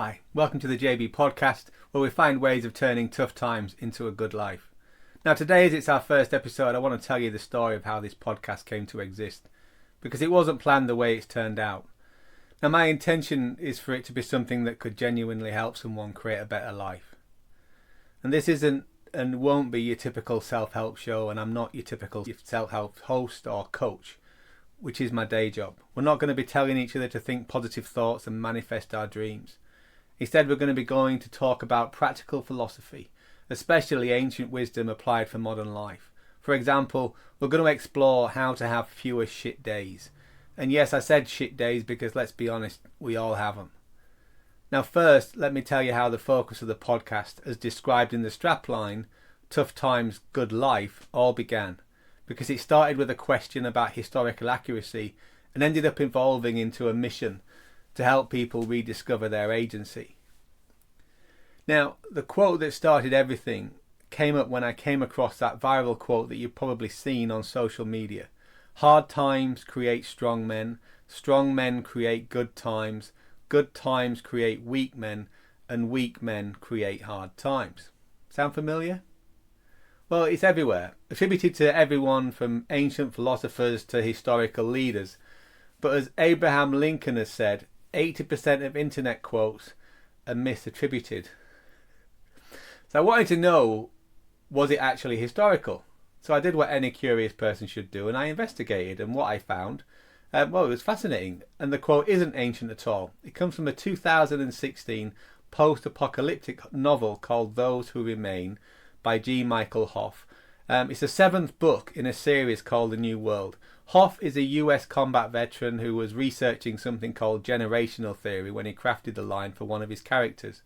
Hi, welcome to the JB podcast, where we find ways of turning tough times into a good life. Now today, as it's our first episode, I want to tell you the story of how this podcast came to exist, because it wasn't planned the way it's turned out. Now my intention is for it to be something that could genuinely help someone create a better life. And this isn't and won't be your typical self-help show, and I'm not your typical self-help host or coach, which is my day job. We're not going to be telling each other to think positive thoughts and manifest our dreams. Instead, we're going to be going to talk about practical philosophy, especially ancient wisdom applied for modern life. For example, we're going to explore how to have fewer shit days. And yes, I said shit days because, let's be honest, we all have them. Now first, let me tell you how the focus of the podcast, as described in the strapline, Tough Times, Good Life, all began. Because it started with a question about historical accuracy and ended up evolving into a mission to help people rediscover their agency. Now, the quote that started everything came up when I came across that viral quote that you've probably seen on social media. Hard times create strong men create good times create weak men, and weak men create hard times. Sound familiar? Well, it's everywhere, attributed to everyone from ancient philosophers to historical leaders. But as Abraham Lincoln has said, 80% of internet quotes are misattributed. So I wanted to know, was it actually historical? So I did what any curious person should do, and I investigated, and what I found, it was fascinating. And the quote isn't ancient at all. It comes from a 2016 post-apocalyptic novel called Those Who Remain by G. Michael Hoff. It's the 7th book in a series called The New World. Hoff is a US combat veteran who was researching something called generational theory when he crafted the line for one of his characters.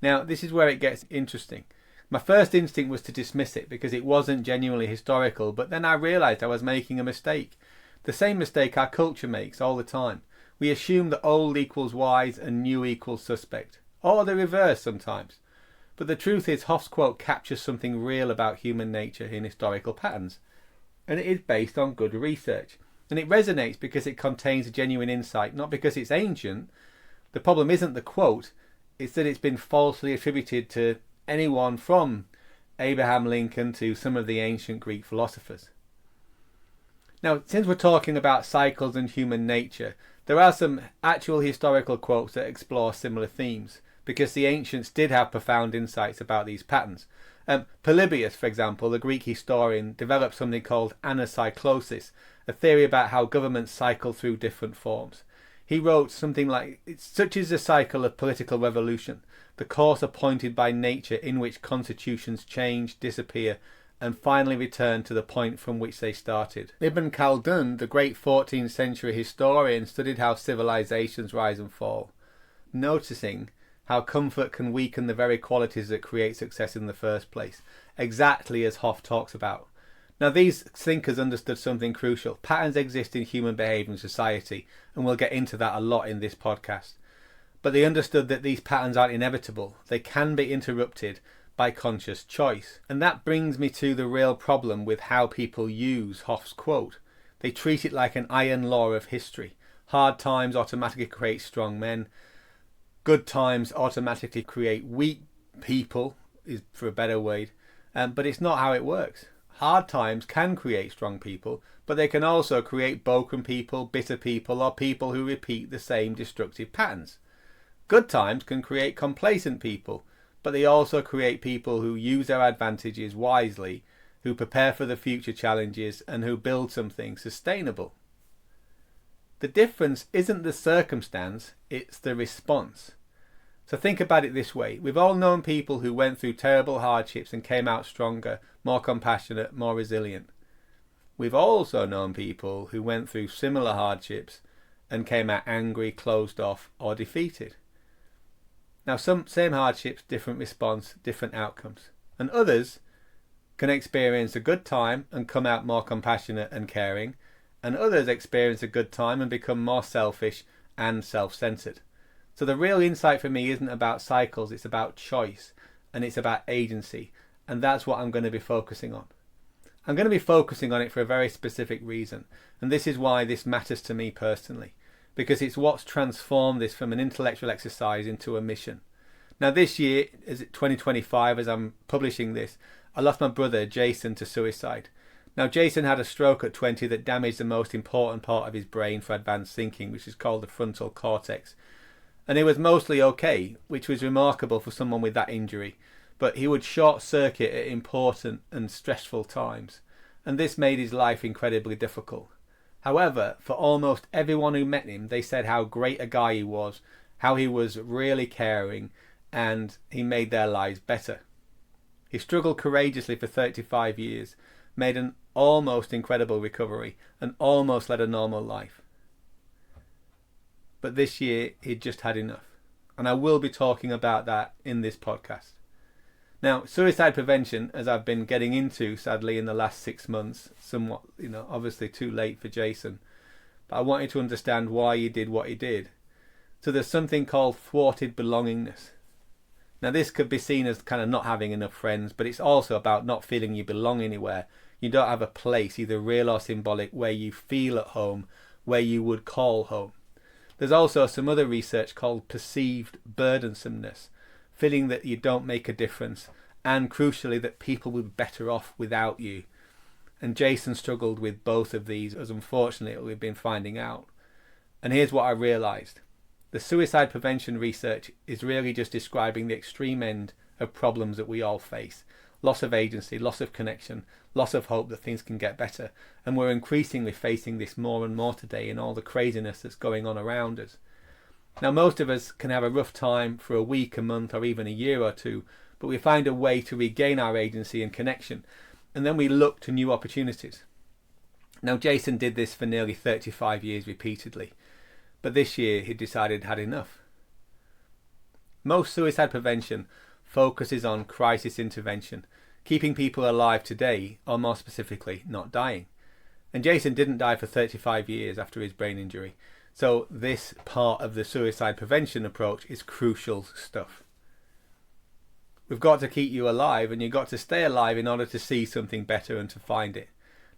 Now, this is where it gets interesting. My first instinct was to dismiss it because it wasn't genuinely historical, but then I realised I was making a mistake. The same mistake our culture makes all the time. We assume that old equals wise and new equals suspect, or the reverse sometimes. But the truth is, Hoff's quote captures something real about human nature in historical patterns. And it is based on good research. And it resonates because it contains a genuine insight, not because it's ancient. The problem isn't the quote, it's that it's been falsely attributed to anyone from Abraham Lincoln to some of the ancient Greek philosophers. Now, since we're talking about cycles and human nature, there are some actual historical quotes that explore similar themes, because the ancients did have profound insights about these patterns. Polybius, for example, the Greek historian, developed something called anacyclosis, a theory about how governments cycle through different forms. He wrote something like, such is the cycle of political revolution, the course appointed by nature in which constitutions change, disappear, and finally return to the point from which they started. Ibn Khaldun, the great 14th century historian, studied how civilizations rise and fall, noticing how comfort can weaken the very qualities that create success in the first place, exactly as Hoff talks about. Now, these thinkers understood something crucial. Patterns exist in human behaviour and society, and we'll get into that a lot in this podcast. But they understood that these patterns aren't inevitable. They can be interrupted by conscious choice. And that brings me to the real problem with how people use Hoff's quote. They treat it like an iron law of history. Hard times automatically create strong men. Good times automatically create weak people, is for a better word, but it's not how it works. Hard times can create strong people, but they can also create broken people, bitter people, or people who repeat the same destructive patterns. Good times can create complacent people, but they also create people who use their advantages wisely, who prepare for the future challenges, and who build something sustainable. The difference isn't the circumstance, it's the response. So think about it this way. We've all known people who went through terrible hardships and came out stronger, more compassionate, more resilient. We've also known people who went through similar hardships and came out angry, closed off, or defeated. Now, some same hardships, different response, different outcomes. And others can experience a good time and come out more compassionate and caring, and others experience a good time and become more selfish and self-centered. So the real insight for me isn't about cycles, it's about choice, and it's about agency, and that's what I'm going to be focusing on. I'm going to be focusing on it for a very specific reason, and this is why this matters to me personally. because it's what's transformed this from an intellectual exercise into a mission. Now this year, as 2025, as I'm publishing this, I lost my brother Jason to suicide. Now Jason had a stroke at 20 that damaged the most important part of his brain for advanced thinking, which is called the frontal cortex. And he was mostly okay, which was remarkable for someone with that injury, but he would short circuit at important and stressful times, and this made his life incredibly difficult. However, for almost everyone who met him, they said how great a guy he was, how he was really caring, and he made their lives better. He struggled courageously for 35 years, made an almost incredible recovery, and almost led a normal life. But this year, he'd just had enough. And I will be talking about that in this podcast. Now, suicide prevention, as I've been getting into, sadly, in the last 6 months, somewhat, obviously too late for Jason, but I want you to understand why he did what he did. So there's something called thwarted belongingness. Now this could be seen as kind of not having enough friends, but it's also about not feeling you belong anywhere. You don't have a place, either real or symbolic, where you feel at home, where you would call home. There's also some other research called perceived burdensomeness, feeling that you don't make a difference, and crucially that people would be better off without you. And Jason struggled with both of these, as unfortunately we've been finding out. And here's what I realised. The suicide prevention research is really just describing the extreme end of problems that we all face. Loss of agency, loss of connection, loss of hope that things can get better. And we're increasingly facing this more and more today in all the craziness that's going on around us. Now most of us can have a rough time for a week, a month, or even a year or two, but we find a way to regain our agency and connection, and then we look to new opportunities. Now Jason did this for nearly 35 years repeatedly. But this year he decided had enough. Most suicide prevention focuses on crisis intervention, keeping people alive today, or more specifically, not dying. And Jason didn't die for 35 years after his brain injury, so this part of the suicide prevention approach is crucial stuff. We've got to keep you alive, and you've got to stay alive in order to see something better and to find it.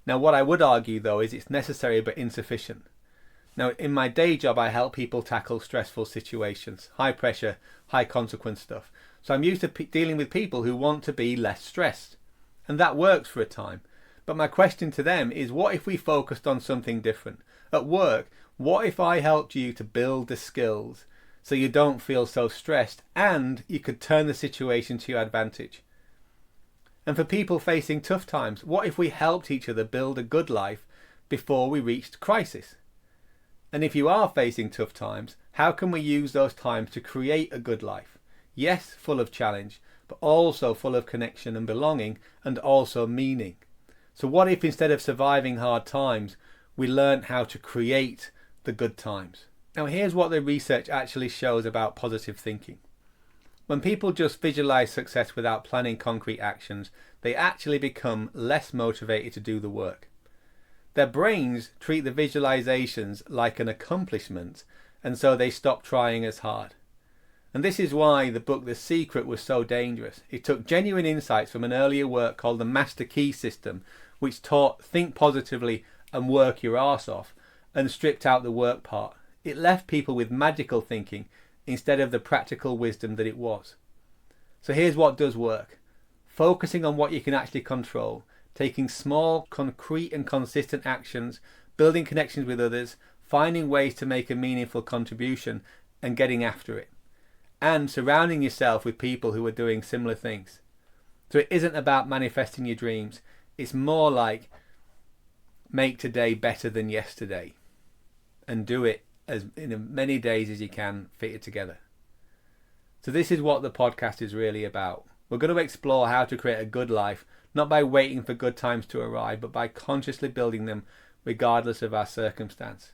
Now what I would argue though is it's necessary but insufficient. Now, in my day job, I help people tackle stressful situations, high pressure, high consequence stuff. So I'm used to dealing with people who want to be less stressed. And that works for a time. But my question to them is, what if we focused on something different? At work, what if I helped you to build the skills so you don't feel so stressed and you could turn the situation to your advantage? And for people facing tough times, what if we helped each other build a good life before we reached crisis? And if you are facing tough times, how can we use those times to create a good life? Yes, full of challenge, but also full of connection and belonging, and also meaning. So what if instead of surviving hard times, we learn how to create the good times? Now here's what the research actually shows about positive thinking. When people just visualize success without planning concrete actions, they actually become less motivated to do the work. Their brains treat the visualizations like an accomplishment, and so they stop trying as hard. And this is why the book The Secret was so dangerous. It took genuine insights from an earlier work called the Master Key System, which taught think positively and work your arse off, and stripped out the work part. It left people with magical thinking instead of the practical wisdom that it was. So here's what does work. Focusing on what you can actually control, taking small, concrete and consistent actions, building connections with others, finding ways to make a meaningful contribution and getting after it. And surrounding yourself with people who are doing similar things. So it isn't about manifesting your dreams. It's more like make today better than yesterday. And do it as in many days as you can, fit it together. So this is what the podcast is really about. We're going to explore how to create a good life, not by waiting for good times to arrive, but by consciously building them regardless of our circumstance.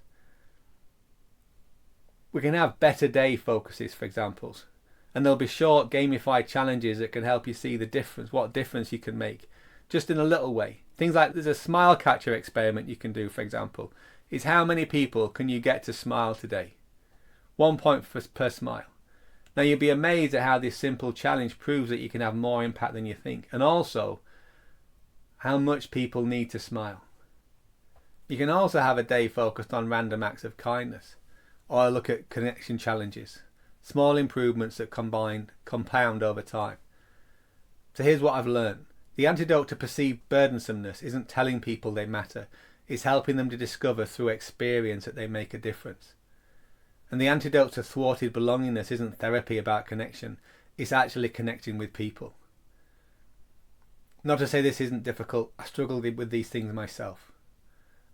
We can have better day focuses, for examples, and there'll be short gamified challenges that can help you see the difference, what difference you can make, just in a little way. Things like there's a smile catcher experiment you can do, for example, is how many people can you get to smile today? 1 point per smile. Now you'll be amazed at how this simple challenge proves that you can have more impact than you think, and also how much people need to smile. You can also have a day focused on random acts of kindness. or I look at connection challenges, small improvements that compound over time. So here's what I've learned. The antidote to perceived burdensomeness isn't telling people they matter, it's helping them to discover through experience that they make a difference. And the antidote to thwarted belongingness isn't therapy about connection, it's actually connecting with people. Not to say this isn't difficult, I struggle with these things myself.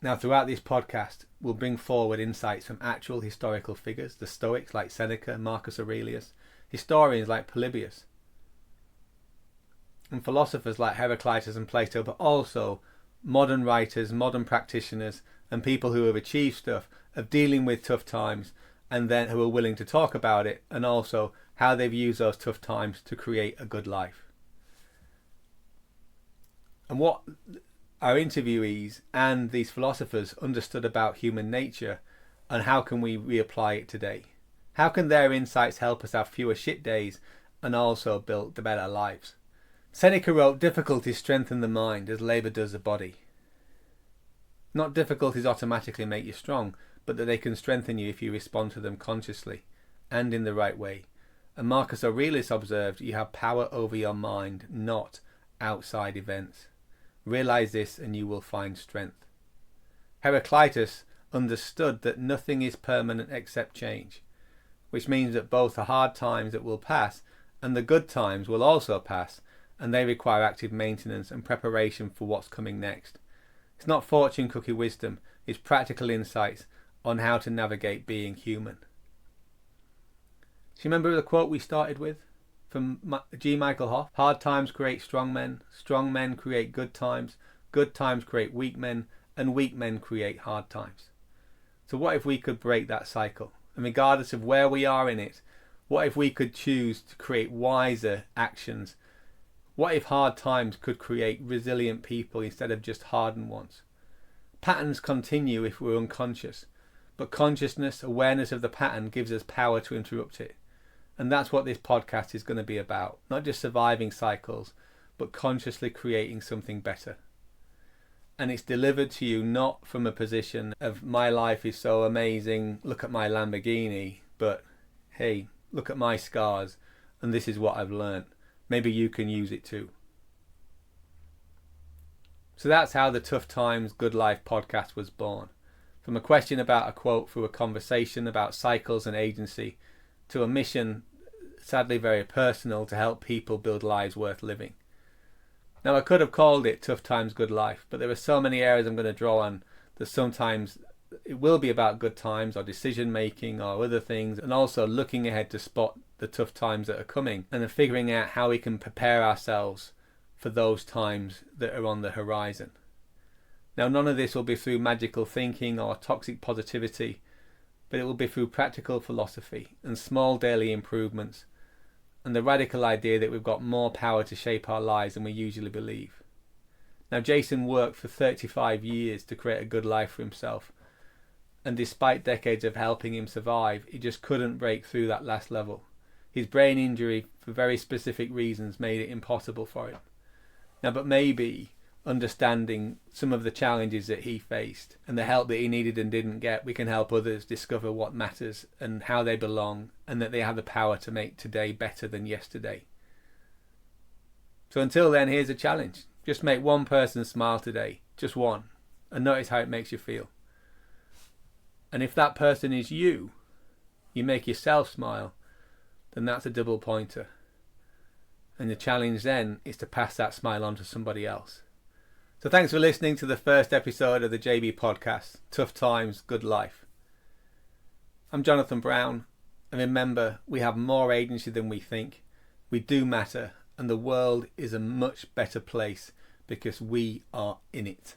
Now throughout this podcast, we'll bring forward insights from actual historical figures, the Stoics like Seneca, Marcus Aurelius, historians like Polybius, and philosophers like Heraclitus and Plato, but also modern writers, modern practitioners, and people who have achieved stuff of dealing with tough times and then who are willing to talk about it, and also how they've used those tough times to create a good life. And what our interviewees and these philosophers understood about human nature, and how can we reapply it today? How can their insights help us have fewer shit days and also build the better lives? Seneca wrote, difficulties strengthen the mind as labour does the body. Not difficulties automatically make you strong, but that they can strengthen you if you respond to them consciously and in the right way. And Marcus Aurelius observed, you have power over your mind, not outside events. Realise this and you will find strength. Heraclitus understood that nothing is permanent except change, which means that both the hard times that will pass and the good times will also pass, and they require active maintenance and preparation for what's coming next. It's not fortune cookie wisdom, it's practical insights on how to navigate being human. Do you remember the quote we started with from G. Michael Hoff? Hard times create strong men create good times create weak men, and weak men create hard times. So what if we could break that cycle? And regardless of where we are in it, what if we could choose to create wiser actions? What if hard times could create resilient people instead of just hardened ones? Patterns continue if we're unconscious, but consciousness, awareness of the pattern gives us power to interrupt it. And that's what this podcast is going to be about. Not just surviving cycles, but consciously creating something better. And it's delivered to you not from a position of my life is so amazing, look at my Lamborghini, but hey, look at my scars and this is what I've learned. Maybe you can use it too. So that's how the Tough Times Good Life podcast was born. From a question about a quote through a conversation about cycles and agency to a mission, sadly very personal, to help people build lives worth living. Now I could have called it Tough Times Good Life, but there are so many areas I'm going to draw on that sometimes it will be about good times or decision making or other things, and also looking ahead to spot the tough times that are coming and then figuring out how we can prepare ourselves for those times that are on the horizon. Now none of this will be through magical thinking or toxic positivity, but it will be through practical philosophy and small daily improvements and the radical idea that we've got more power to shape our lives than we usually believe. Now Jason worked for 35 years to create a good life for himself, and despite decades of helping him survive, he just couldn't break through that last level. His brain injury, for very specific reasons, made it impossible for him. Now, but maybe understanding some of the challenges that he faced and the help that he needed and didn't get, we can help others discover what matters and how they belong, and that they have the power to make today better than yesterday. So until then, here's a challenge. Just make one person smile today, just one, and notice how it makes you feel. And if that person is you make yourself smile, then that's a double pointer. And the challenge then is to pass that smile on to somebody else. So thanks for listening to the first episode of the JB podcast, Tough Times, Good Life. I'm Jonathan Brown, and remember, we have more agency than we think. We do matter, and the world is a much better place because we are in it.